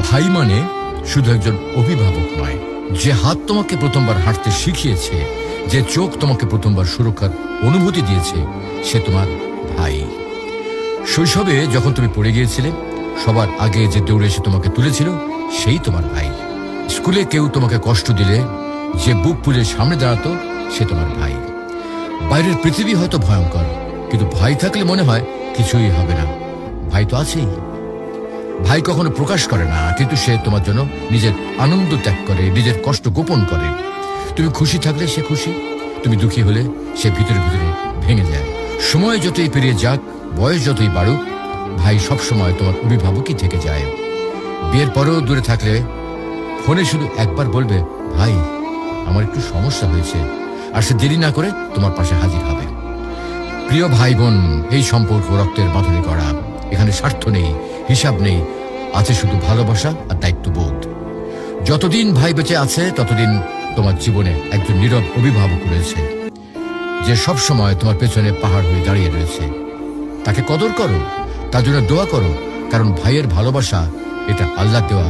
ভাই মানে শুধু একজন অভিভাবক নয়, যে হাত তোমাকে প্রথমবার হাঁটতে শিখিয়েছে, যে চোখ তোমাকে প্রথমবার সুরক্ষার অনুভূতি দিয়েছে, সে তোমার ভাই। শৈশবে যখন তুমি পড়ে গিয়েছিলে, সবার আগে যে দৌড়ে এসে তোমাকে তুলেছিল, সেই তোমার ভাই। স্কুলে কেউ তোমাকে কষ্ট দিলে যে বুক ফুলে সামনে দাঁড়াতো, সে তোমার ভাই। বাইরের পৃথিবী হয়তো ভয়ঙ্কর, কিন্তু ভাই থাকলে মনে হয় কিছুই হবে না। ভাই তো আছেই। ভাই কখনো প্রকাশ করে না, কিন্তু সে তোমার জন্য নিজের আনন্দ ত্যাগ করে, নিজের কষ্ট গোপন করে। তুমি খুশি থাকলে সে খুশি, তুমি দুঃখী হলে সে ভিতরে ভিতরে ভেঙে যায়। সময় যতই পেরিয়ে যাক, বয়স যতই বাড়ুক, ভাই সবসময় তোমার অভিভাবকই থেকে যায়। বিয়ের পরেও দূরে থাকলে ফোনে শুধু একবার বলবে, ভাই আমার একটু সমস্যা হয়েছে, আর সে দেরি না করে তোমার পাশে হাজির হবে। প্রিয় ভাই বোন, এই সম্পর্ক রক্তের বাঁধনে করা। এখানে স্বার্থ নেই, হিসাব নেই, আছে শুধু ভালোবাসা আর দায়িত্ববোধ। যতদিন ভাই বেঁচে আছে, ততদিন তোমার জীবনে একজন নীরব অভিভাবক রয়েছে, যে সব সময় তোমার পেছনে পাহাড় হয়ে দাঁড়িয়ে রয়েছে। তাকে কদর করো, তার জন্য দোয়া করো, কারণ ভাইয়ের ভালোবাসা এটা আল্লাহ দেওয়া